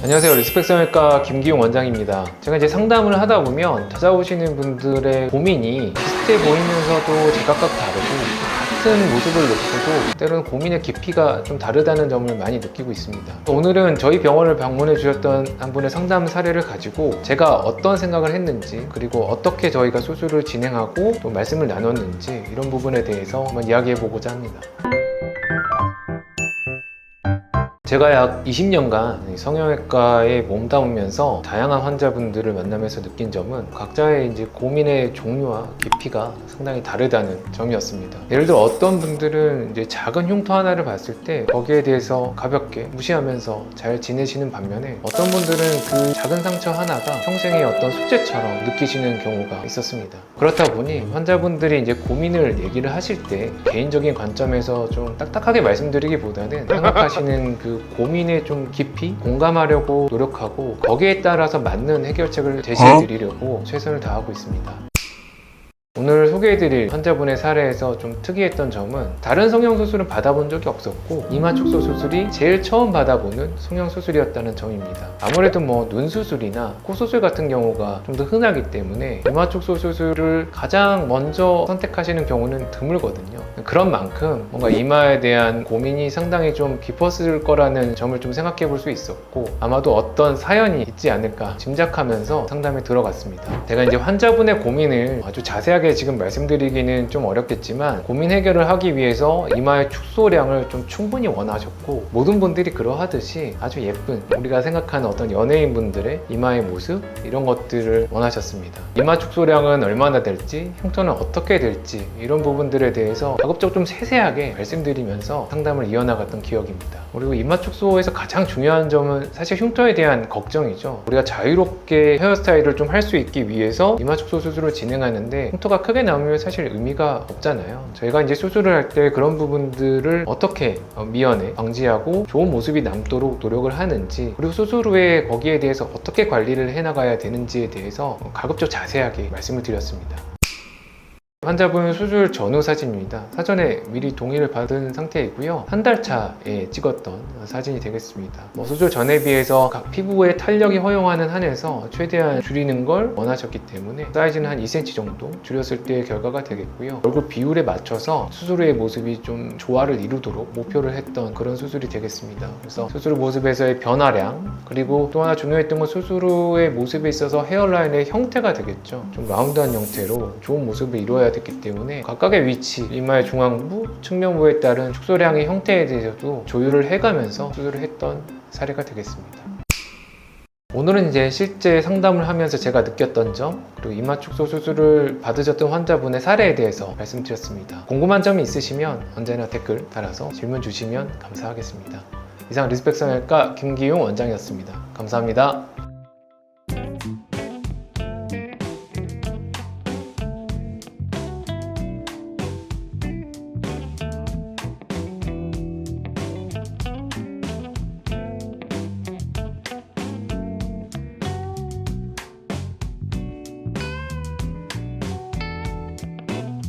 안녕하세요. 리스펙 성형외과 김기용 원장입니다. 제가 이제 상담을 하다 보면 찾아오시는 분들의 고민이 비슷해 보이면서도 제각각 다르고 같은 모습을 놓고도 때로는 고민의 깊이가 좀 다르다는 점을 많이 느끼고 있습니다. 오늘은 저희 병원을 방문해 주셨던 한 분의 상담 사례를 가지고 제가 어떤 생각을 했는지, 그리고 어떻게 저희가 수술을 진행하고 또 말씀을 나눴는지, 이런 부분에 대해서 한번 이야기해 보고자 합니다. 제가 약 20년간 성형외과에 몸담으면서 다양한 환자분들을 만나면서 느낀 점은 각자의 이제 고민의 종류와 깊이가 상당히 다르다는 점이었습니다. 예를 들어 어떤 분들은 이제 작은 흉터 하나를 봤을 때 거기에 대해서 가볍게 무시하면서 잘 지내시는 반면에 어떤 분들은 그 작은 상처 하나가 평생의 어떤 숙제처럼 느끼시는 경우가 있었습니다. 그렇다 보니 환자분들이 이제 고민을 얘기를 하실 때 개인적인 관점에서 좀 딱딱하게 말씀드리기보다는 생각하시는 그 고민에 좀 깊이 공감하려고 노력하고 거기에 따라서 맞는 해결책을 제시해 드리려고 최선을 다하고 있습니다. 오늘 소개해드릴 환자분의 사례에서 좀 특이했던 점은 다른 성형수술은 받아본 적이 없었고 이마축소 수술이 제일 처음 받아보는 성형수술이었다는 점입니다. 아무래도 눈 수술이나 코 수술 같은 경우가 좀 더 흔하기 때문에 이마축소 수술을 가장 먼저 선택하시는 경우는 드물거든요. 그런 만큼 뭔가 이마에 대한 고민이 상당히 좀 깊었을 거라는 점을 좀 생각해 볼 수 있었고, 아마도 어떤 사연이 있지 않을까 짐작하면서 상담에 들어갔습니다. 제가 이제 환자분의 고민을 아주 자세하게 지금 말씀드리기는 좀 어렵겠지만, 고민 해결을 하기 위해서 이마의 축소량을 좀 충분히 원하셨고, 모든 분들이 그러하듯이 아주 예쁜, 우리가 생각하는 어떤 연예인분들의 이마의 모습, 이런 것들을 원하셨습니다. 이마 축소량은 얼마나 될지, 흉터는 어떻게 될지, 이런 부분들에 대해서 가급적 좀 세세하게 말씀드리면서 상담을 이어나갔던 기억입니다. 그리고 이마 축소에서 가장 중요한 점은 사실 흉터에 대한 걱정이죠. 우리가 자유롭게 헤어스타일을 좀 할 수 있기 위해서 이마 축소 수술을 진행하는데 흉터가 크게 나오면 사실 의미가 없잖아요. 저희가 이제 수술을 할 때 그런 부분들을 어떻게 미연에 방지하고 좋은 모습이 남도록 노력을 하는지, 그리고 수술 후에 거기에 대해서 어떻게 관리를 해나가야 되는지에 대해서 가급적 자세하게 말씀을 드렸습니다. 환자분 수술 전후 사진입니다. 사전에 미리 동의를 받은 상태이고요. 한 달 차에 찍었던 사진이 되겠습니다. 수술 전에 비해서 각 피부의 탄력이 허용하는 한에서 최대한 줄이는 걸 원하셨기 때문에 사이즈는 한 2cm 정도 줄였을 때의 결과가 되겠고요. 얼굴 비율에 맞춰서 수술 후의 모습이 좀 조화를 이루도록 목표를 했던 그런 수술이 되겠습니다. 그래서 수술 후 모습에서의 변화량, 그리고 또 하나 중요했던 건 수술 후의 모습에 있어서 헤어라인의 형태가 되겠죠. 좀 라운드한 형태로 좋은 모습을 이루어야 됐기 때문에 각각의 위치, 이마의 중앙부, 측면부에 따른 축소량의 형태에 대해서도 조율을 해가면서 수술을 했던 사례가 되겠습니다. 오늘은 이제 실제 상담을 하면서 제가 느꼈던 점, 그리고 이마 축소 수술을 받으셨던 환자분의 사례에 대해서 말씀드렸습니다. 궁금한 점이 있으시면 언제나 댓글 달아서 질문 주시면 감사하겠습니다. 이상 리스펙 성형외과 김기용 원장이었습니다. 감사합니다.